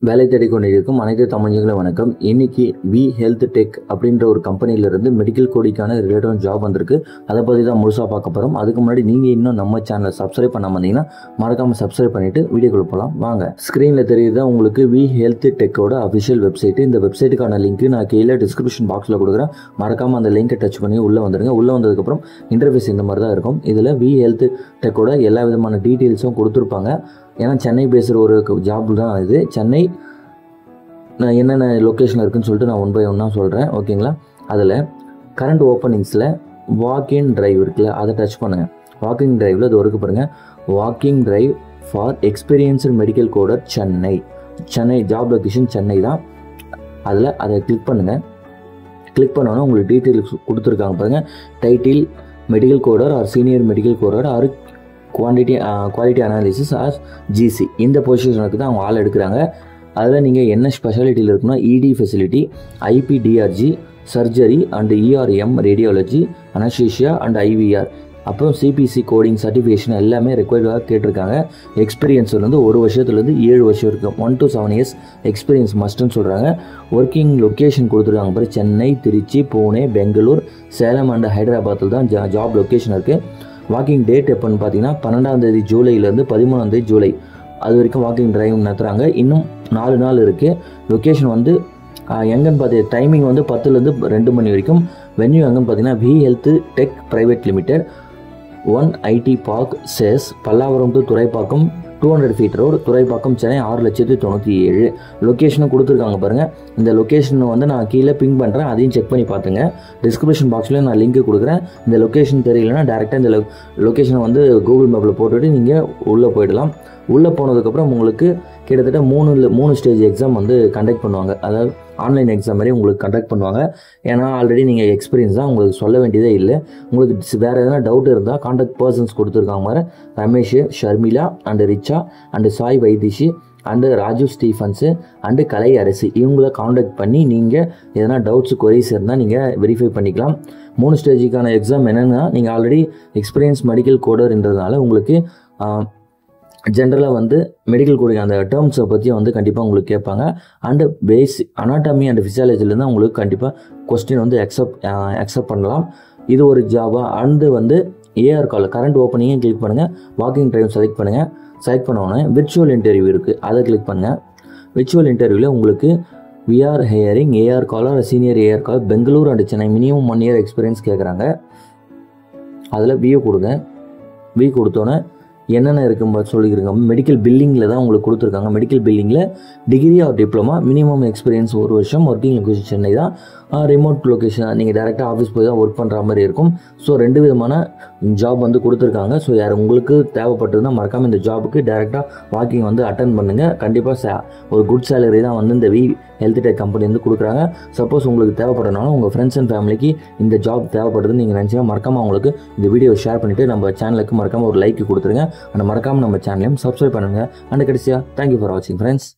வேலை தேடிக் கொண்டிருக்கும் அனைத்து தமிழர்களும் வணக்கம். இன்னைக்கு வி ஹெல்த் டெக் அப்படின்ற ஒரு கம்பெனியிலிருந்து மெடிக்கல் கோடிக்கான ரிலேட்டட் ஜாப் வந்திருக்கு. அதை பற்றி தான் முழுசாக பார்க்க போகிறோம். அதுக்கு முன்னாடி நீங்கள் இன்னும் நம்ம சேனலை சப்ஸ்கிரைப் பண்ணாமல் இருந்தீங்கன்னா மறக்காமல் சப்ஸ்கிரைப் பண்ணிவிட்டு வீடியோக்குள்ள போகலாம் வாங்க. ஸ்க்ரீனில் தெரியுது உங்களுக்கு வி ஹெல்த் டெக்கோட அஃபிஷியல் வெப்சைட்டு. இந்த வெப்சைட்டுக்கான லிங்க் நான் கீழே டிஸ்கிரிப்ஷன் பாக்ஸில் கொடுக்குறேன். மறக்காமல் அந்த லிங்கை டச் பண்ணி உள்ளே வந்துடுங்க. உள்ளே வந்ததுக்கப்புறம் இன்டர்ஃபேஸ் இந்த மாதிரி தான் இருக்கும். இதில் வி ஹெல்த் டெக்கோட எல்லா விதமான டீட்டெயில்ஸும் கொடுத்துருப்பாங்க. ஏன்னா சென்னை பேசுகிற ஒரு ஜாப் தான் இது. சென்னை நான் என்னென்ன லொக்கேஷனில் இருக்குதுன்னு சொல்லிட்டு நான் ஒன் பை ஒன்னாக சொல்கிறேன், ஓகேங்களா. அதில் கரண்ட் ஓப்பனிங்ஸில் வாக்கிங் டிரைவ் இருக்குல்ல, அதை டச் பண்ணுங்கள். வாக்கிங் டிரைவில் அது ஒர்க்கு பாருங்கள். Walking drive for experienced medical coder Chennai job location Chennai தான். அதில் அதை கிளிக் பண்ணுங்கள். கிளிக் பண்ணோன்னா உங்களுக்கு டீட்டெயில்ஸ் கொடுத்துருக்காங்க பாருங்கள். Title medical coder or senior medical coder or quality analysis or GC. இந்த பொசிஷனுக்கு தான் அவங்க ஆள் எடுக்கிறாங்க. அதில் நீங்கள் என்ன ஸ்பெஷாலிட்டியில் இருக்குன்னா ED facility, IPDRG, surgery and ERM, radiology, anaesthesia and IVR, அப்புறம் சிபிசி கோடிங் சர்டிஃபிகேஷன் எல்லாமே ரெக்வயர்டாக கேட்டிருக்காங்க. எக்ஸ்பீரியன்ஸ் வந்து 1 வருஷத்துலேருந்து 7 வருஷம் இருக்கும். 1 to 7 years எக்ஸ்பீரியன்ஸ் மஸ்ட்டுன்னு சொல்கிறாங்க. ஒர்க்கிங் லொக்கேஷன் கொடுத்துருக்காங்க பாரு. சென்னை, திருச்சி, புனே, பெங்களூர், சேலம் அண்ட் ஹைதராபாத்தில் தான் ஜாப் லொக்கேஷன் இருக்குது. வாக்கிங் டேட் எப்போன்னு பார்த்தீங்கன்னா 12 ஜூலைலேருந்து 13 ஜூலை அது வரைக்கும் வாக்கிங் டிரைவ் நடத்துகிறாங்க. இன்னும் 4 நாள் இருக்குது. லொக்கேஷன் வந்து எங்கன்னு பார்த்தீங்கன்னா டைமிங் வந்து 10லேருந்து 2 மணி வரைக்கும். வென்யூ எங்கன்னு பார்த்தீங்கன்னா V health tech private limited, 1 IT park சேஸ், Pallavaram to Thoraipakkam, 200 feet road, Thoraipakkam, Chennai 6,97,000. லொக்கேஷனும் கொடுத்துருக்காங்க பாருங்கள். இந்த லொக்கேஷன் வந்து நான் கீழே பிங் பண்ணுறேன், அதையும் செக் பண்ணி பார்த்துங்க. டிஸ்கிரிப்ஷன் பாக்ஸ்லேயும் நான் லிங்க் கொடுக்குறேன். இந்த லொக்கேஷன் தெரியலன்னா டேரெக்டாக இந்த லொக்கேஷனை வந்து கூகுள் மேப்பில் போட்டுவிட்டு நீங்கள் உள்ளே போயிடலாம். உள்ளே போனதுக்கப்புறம் உங்களுக்கு கிட்டத்தட்ட 3 ஸ்டேஜ் எக்ஸாம் வந்து கண்டக்ட் பண்ணுவாங்க. அதாவது ஆன்லைன் எக்ஸாம் மாதிரி உங்களுக்கு கண்டக்ட் பண்ணுவாங்க. ஏன்னா ஆல்ரெடி நீங்கள் எக்ஸ்பீரியன்ஸ் தான், உங்களுக்கு சொல்ல வேண்டியதே இல்லை. உங்களுக்கு வேறு எதனா டவுட் இருந்தால் கான்டாக்ட் பர்சன்ஸ் கொடுத்துருக்காங்க மாதிரி Ramesh, Sharmila and Richa and Sai Vaithishi and Raju Stephens and Kalai Arasu, இவங்கள காண்டாக்ட் பண்ணி நீங்கள் எதனா டவுட்ஸ் கொரிஸ் இருந்தால் நீங்கள் வெரிஃபை பண்ணிக்கலாம். 3 ஸ்டேஜுக்கான எக்ஸாம் என்னென்னா, நீங்கள் ஆல்ரெடி எக்ஸ்பீரியன்ஸ் மெடிக்கல் கோடர்ன்றதுனால உங்களுக்கு ஜென்ரலாக வந்து மெடிக்கல் கோடிங் அந்த டேர்ம்ஸை பற்றி வந்து கண்டிப்பாக உங்களுக்கு கேட்பாங்க. அண்டு பேசிக் அனாட்டமி அண்ட் ஃபிசியாலஜிலேருந்து உங்களுக்கு கண்டிப்பாக கொஸ்டின் வந்து அக்செப்ட் பண்ணலாம். இது ஒரு ஜாபா. அண்டு வந்து ஏஆர் கால் கரண்ட் ஓப்பனிங்கும் கிளிக் பண்ணுங்கள். வாக்கிங் டிரைவ் செலக்ட் பண்ணுங்கள். செலக்ட் பண்ணோன்னே விர்ச்சுவல் இன்டர்வியூ இருக்குது, அதை கிளிக் பண்ணுங்கள். விர்ச்சுவல் இன்டர்வியூவில் உங்களுக்கு we are hiring AR caller senior AR caller Bangalore and Chennai, minimum 1 year experience கேட்குறாங்க. அதில் வியூ கொடுங்க. வியூ கொடுத்தோன்னே என்னென்ன இருக்குன்னு சொல்லியிருக்காங்க. மெடிக்கல் பில்லிங்கில் தான் உங்களுக்கு கொடுத்துருக்காங்க. மெடிக்கல் பில்லிங்கில் degree or diploma, minimum experience 1 வருஷம், ஒர்க்கிங் லொக்கேஷன் சென்னை தான், ரிமோட் லொக்கேஷன், நீங்கள் டேரெக்டாக ஆஃபீஸ் போய் தான் ஒர்க் பண்ணுற மாதிரி இருக்கும். ஸோ 2 விதமான ஜாப் வந்து கொடுத்துருக்காங்க. ஸோ யார் உங்களுக்கு தேவைப்பட்டதுன்னா மறக்காமல் இந்த ஜாபுக்கு டேரெக்டாக வாக்கிங் வந்து அட்டன் பண்ணுங்கள். கண்டிப்பாக ஒரு குட் சேலரி தான் வந்து இந்த வி ஹெல்த் டெக் கம்பெனி வந்து கொடுக்குறாங்க. சப்போஸ் உங்களுக்கு தேவைப்படனாலும் உங்கள் ஃப்ரெண்ட்ஸ் அண்ட் ஃபேமிலிக்கு இந்த ஜாப் தேவைப்படுதுன்னு நீங்கள் நினச்சிங்கன்னா மறக்காமல் அவங்களுக்கு இந்த வீடியோ ஷேர் பண்ணிவிட்டு நம்ம சேனலுக்கு மறக்காமல் ஒரு லைக் கொடுத்துருங்க. அண்ட் மறக்காமல் நம்ம சேனலையும் சப்ஸ்கிரைப் பண்ணுங்கள். அண்ட் கடைசியாக தேங்க்யூ ஃபார் வாட்சிங் ஃப்ரெண்ட்ஸ்.